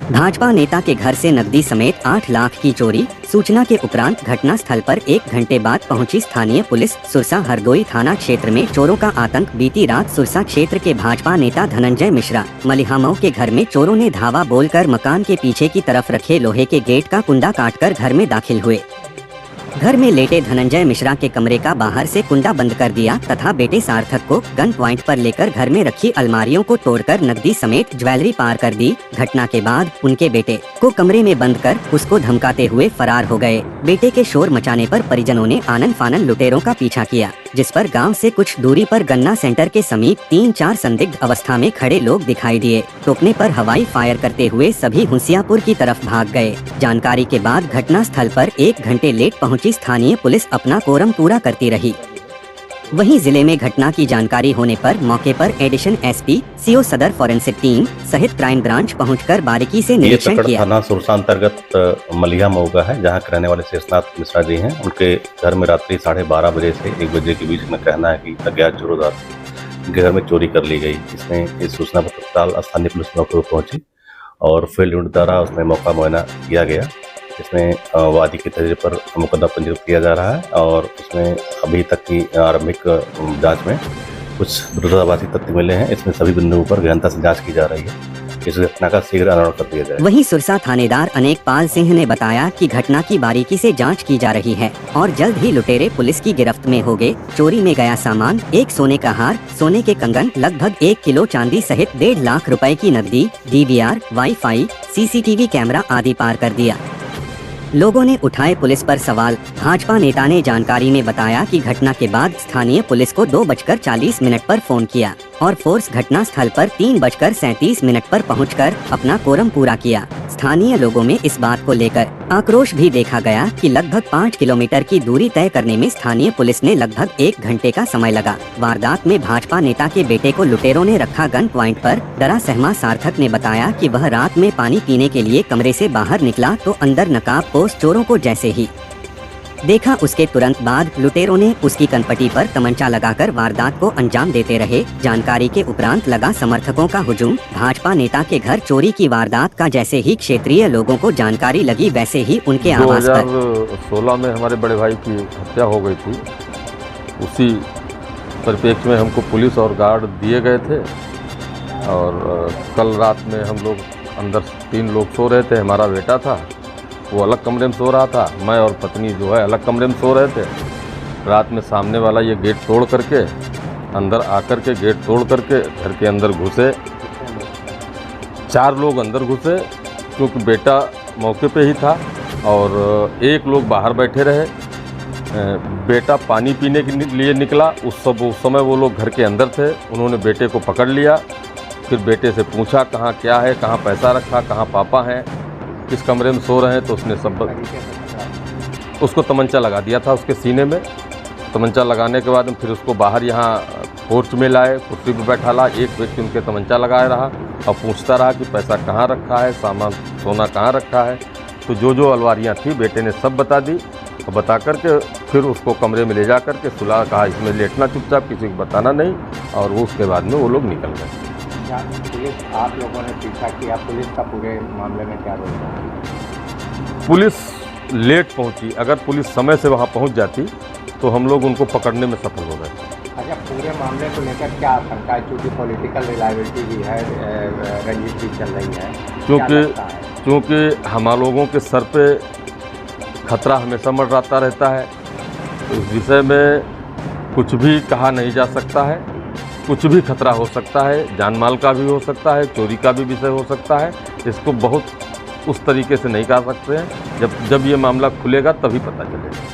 भाजपा नेता के घर से नकदी समेत 8 लाख की चोरी। सूचना के उपरांत घटना स्थल पर 1 घंटे बाद पहुंची स्थानीय पुलिस। सुरसा हरदोई थाना क्षेत्र में चोरों का आतंक। बीती रात सुरसा क्षेत्र के भाजपा नेता धनंजय मिश्रा मलिहामऊ के घर में चोरों ने धावा बोलकर मकान के पीछे की तरफ रखे लोहे के गेट का कुंडा काटकर घर में दाखिल हुए। घर में लेटे धनंजय मिश्रा के कमरे का बाहर से कुंडा बंद कर दिया तथा बेटे सार्थक को गन पॉइंट पर लेकर घर में रखी अलमारियों को तोड़कर नकदी समेत ज्वेलरी पार कर दी। घटना के बाद उनके बेटे को कमरे में बंद कर उसको धमकाते हुए फरार हो गए। बेटे के शोर मचाने पर परिजनों ने आनन फानन लुटेरों का पीछा किया, जिस पर गांव से कुछ दूरी पर गन्ना सेंटर के समीप 3-4 संदिग्ध अवस्था में खड़े लोग दिखाई दिए। टोकने पर हवाई फायर करते हुए सभी हुंसियापुर की तरफ भाग गए। जानकारी के बाद घटना स्थल पर 1 घंटे लेट पहुंची स्थानीय पुलिस अपना कोरम पूरा करती रही। वहीं जिले में घटना की जानकारी होने पर मौके पर एडिशन एसपी, सीओ सदर फॉरेंसिक टीम सहित क्राइम ब्रांच पहुंचकर बारीकी से निरीक्षण किया। थाना सुरसा अंतर्गत मलिहामऊ का है, जहां रहने वाले शेषनाथ मिश्रा जी हैं। उनके घर में रात्रि 12:30 बजे से 1 बजे के बीच में कहना है कि अज्ञात चोरों उनके घर में चोरी कर ली गई। इसमें इस सूचना पर तत्काल स्थानीय पुलिस मौके पर पहुंची और फील्ड यूनिट द्वारा उसमें मौका मुआयना किया गया। इसमें वादी के तर्ज पर मुकदमा पंजीकृत किया जा रहा है और उसमें अभी तक की आरंभिक जांच में कुछ विरोधाभासी तथ्य मिले हैं। इसमें सभी बिंदुओं पर गहनता से जांच की जा रही है। इस घटना का शीघ्र अनावरण कर दिया जाए। वहीं सुरसा थानेदार अनेकपाल सिंह ने बताया कि घटना की बारीकी से जांच की जा रही है और जल्द ही लुटेरे पुलिस की गिरफ्त में होंगे। चोरी में गया सामान 1 सोने का हार, सोने के कंगन, लगभग 1 किलो चांदी सहित 1.5 लाख रुपए की नकदी, DVR, वाईफाई, CCTV कैमरा आदि पार कर दिया। लोगों ने उठाए पुलिस पर सवाल। भाजपा नेता ने जानकारी में बताया कि घटना के बाद स्थानीय पुलिस को 2:40 पर फोन किया और फोर्स घटना स्थल पर 3:37 पर पहुंचकर अपना कोरम पूरा किया। स्थानीय लोगों में इस बात को लेकर आक्रोश भी देखा गया कि लगभग 5 किलोमीटर की दूरी तय करने में स्थानीय पुलिस ने लगभग 1 घंटे का समय लगा। वारदात में भाजपा नेता के बेटे को लुटेरों ने रखा गन पॉइंट पर। डरा सहमा सार्थक ने बताया कि वह रात में पानी पीने के लिए कमरे से बाहर निकला तो अंदर नकाबपोश चोरों को जैसे ही देखा, उसके तुरंत बाद लुटेरों ने उसकी कनपटी पर तमंचा लगाकर वारदात को अंजाम देते रहे। जानकारी के उपरांत लगा समर्थकों का हुजूम। भाजपा नेता के घर चोरी की वारदात का जैसे ही क्षेत्रीय लोगों को जानकारी लगी, वैसे ही उनके आवास पर 2016 में हमारे बड़े भाई की हत्या हो गई थी। उसी परिप्रेक्ष्य में हमको पुलिस और गार्ड दिए गए थे और कल रात में हम लोग अंदर 3 लोग सो रहे थे। हमारा बेटा था, वो अलग कमरे में सो रहा था, मैं और पत्नी जो है अलग कमरे में सो रहे थे। रात में सामने वाला ये गेट तोड़ करके अंदर आकर के गेट तोड़ करके घर के अंदर घुसे। 4 लोग अंदर घुसे क्योंकि बेटा मौके पे ही था और 1 लोग बाहर बैठे रहे। बेटा पानी पीने के लिए निकला, उस समय वो लोग घर के अंदर थे। उन्होंने बेटे को पकड़ लिया। फिर बेटे से पूछा कहाँ क्या है, कहाँ पैसा रखा, कहाँ पापा हैं, किस कमरे में सो रहे हैं। तो उसने सब उसको तमंचा लगा दिया था उसके सीने में। तमंचा लगाने के बाद फिर उसको बाहर यहाँ पोर्च में लाए, कुर्सी पर बैठा ला। एक व्यक्ति उनके तमंचा लगाए रहा और पूछता रहा कि पैसा कहाँ रखा है, सामान सोना कहाँ रखा है। तो जो अलमारियाँ थी बेटे ने सब बता दी और बता करके फिर उसको कमरे में ले जा करके सुला, कहा इसमें लेटना चुपचाप, किसी को बताना नहीं। और वो उसके बाद में वो लोग निकल गए। पुलिस, आप लोगों ने पीछा किया, पुलिस का पूरे मामले में क्या रोल था? पुलिस लेट पहुंची। अगर पुलिस समय से वहां पहुंच जाती तो हम लोग उनको पकड़ने में सफल हो गए। अच्छा, पूरे मामले को लेकर क्या आशंका है? क्योंकि पॉलिटिकल रिलायबिलिटी भी है, रंजिश भी चल रही है, क्योंकि हम लोगों के सर पे खतरा हमेशा मंडराता रहता है। तो इस विषय में कुछ भी कहा नहीं जा सकता है। कुछ भी खतरा हो सकता है, जान माल का भी हो सकता है, चोरी का भी विषय हो सकता है। इसको बहुत उस तरीके से नहीं कर सकते हैं। जब ये मामला खुलेगा तभी पता चलेगा।